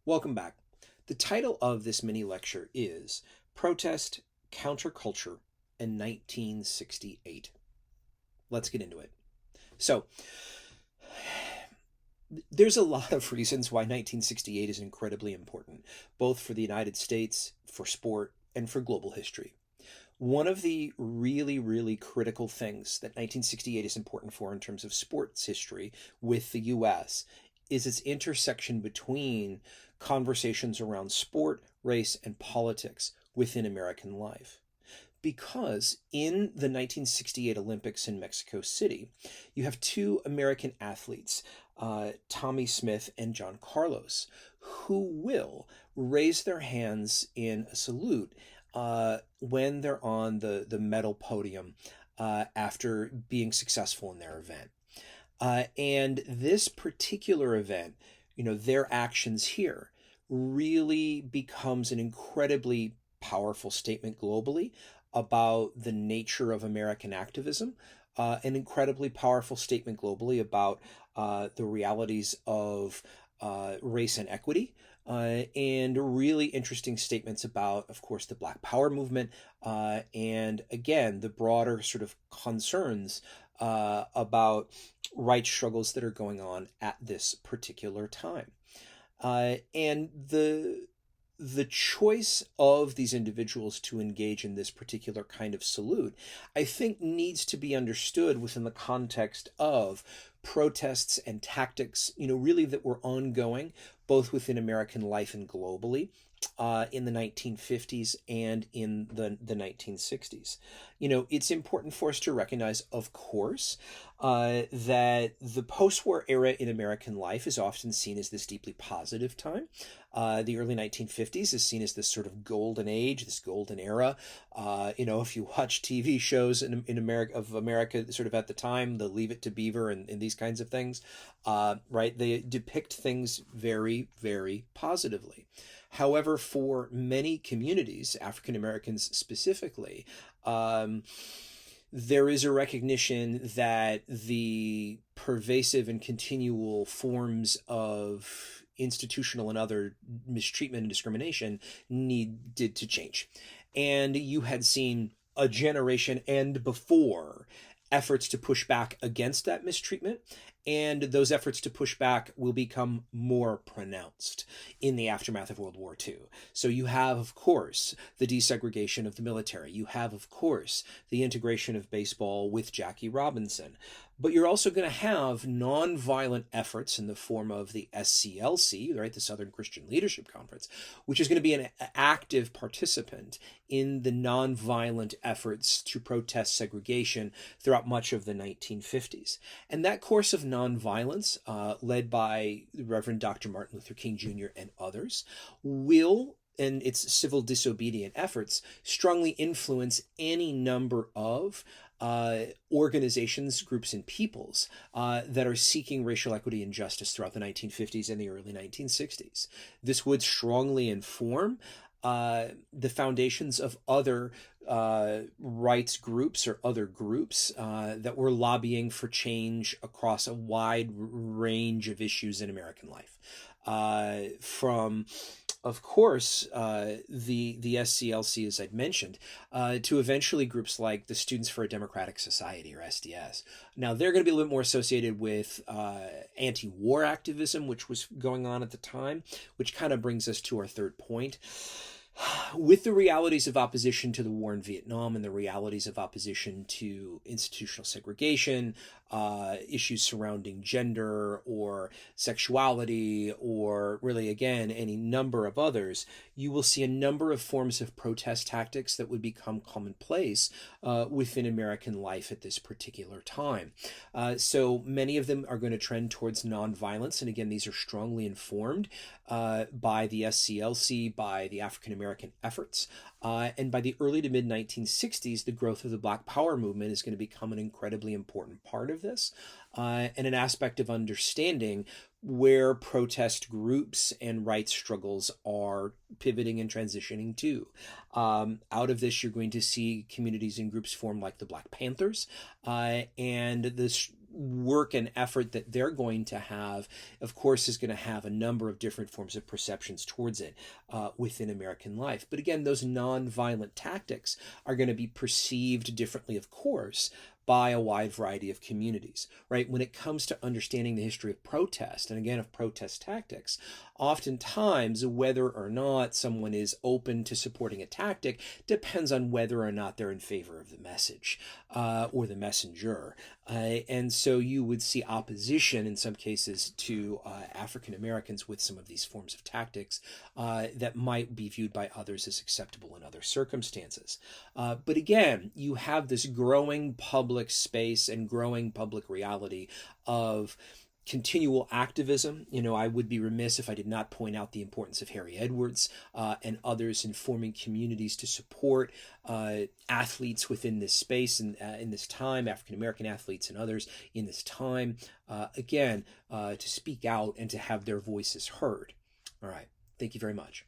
Welcome back. The title of this mini lecture is Protest, Counterculture, in 1968. Let's get into it. So, there's a lot of reasons why 1968 is incredibly important, both for the United States, for sport, and for global history. One of the really critical things that 1968 is important for in terms of sports history with the US is its intersection between conversations around sport, race, and politics within American life. Because in the 1968 Olympics in Mexico City, you have two American athletes, Tommy Smith and John Carlos, who will raise their hands in a salute when they're on the medal podium after being successful in their event. And this particular event, their actions here really becomes an incredibly powerful statement globally about the nature of American activism, an incredibly powerful statement globally about the realities of race and equity, and really interesting statements about, of course, the Black Power movement, and again, the broader sort of concerns about rights struggles that are going on at this particular time. And the choice of these individuals to engage in this particular kind of salute, I think, needs to be understood within the context of protests and tactics, really that were ongoing both within American life and globally in the 1950s and in the 1960s. It's important for us to recognize, of course, that the post-war era in American life is often seen as this deeply positive time. The early 1950s is seen as this sort of golden age, this golden era. If you watch TV shows in America sort of at the time, the Leave It to Beaver and these kinds of things, right? They depict things very positively. However, for many communities, African Americans specifically, there is a recognition that the pervasive and continual forms of institutional and other mistreatment and discrimination needed to change. And you had seen a generation and before efforts to push back against that mistreatment, and those efforts to push back will become more pronounced in the aftermath of World War II. So you have, of course, the desegregation of the military. You have, of course, the integration of baseball with Jackie Robinson. But you're also going to have nonviolent efforts in the form of the SCLC, right, the Southern Christian Leadership Conference, which is going to be an active participant in the nonviolent efforts to protest segregation throughout much of the 1950s. And that course of nonviolence, led by Reverend Dr. Martin Luther King Jr. and others, will, and its civil disobedient efforts, strongly influence any number of organizations, groups, and peoples that are seeking racial equity and justice throughout the 1950s and the early 1960s. This would strongly inform the foundations of other rights groups or other groups that were lobbying for change across a wide range of issues in American life. From, of course, the SCLC, as I'd mentioned, to eventually groups like the Students for a Democratic Society, or SDS. Now, they're going to be a little bit more associated with anti-war activism, which was going on at the time, which kind of brings us to our third point. With the realities of opposition to the war in Vietnam and the realities of opposition to institutional segregation, issues surrounding gender or sexuality, or really, again, any number of others, you will see a number of forms of protest tactics that would become commonplace within American life at this particular time. So many of them are going to trend towards nonviolence. And again, these are strongly informed by the SCLC, by the African American efforts, and by the early to mid 1960s, the growth of the Black Power movement is going to become an incredibly important part of this, and an aspect of understanding where protest groups and rights struggles are pivoting and transitioning to. Out of this, you're going to see communities and groups form like the Black Panthers, and this work and effort that they're going to have, of course, is going to have a number of different forms of perceptions towards it within American life. But again, those nonviolent tactics are going to be perceived differently, of course, by a wide variety of communities, right? When it comes to understanding the history of protest, and again, of protest tactics, oftentimes whether or not someone is open to supporting a tactic depends on whether or not they're in favor of the message or the messenger. And so you would see opposition in some cases to African Americans with some of these forms of tactics that might be viewed by others as acceptable in other circumstances. But again, you have this growing public space and growing public reality of continual activism. I would be remiss if I did not point out the importance of Harry Edwards and others in forming communities to support athletes within this space and in this time, African American athletes and others in this time, again, to speak out and to have their voices heard. All right. Thank you very much.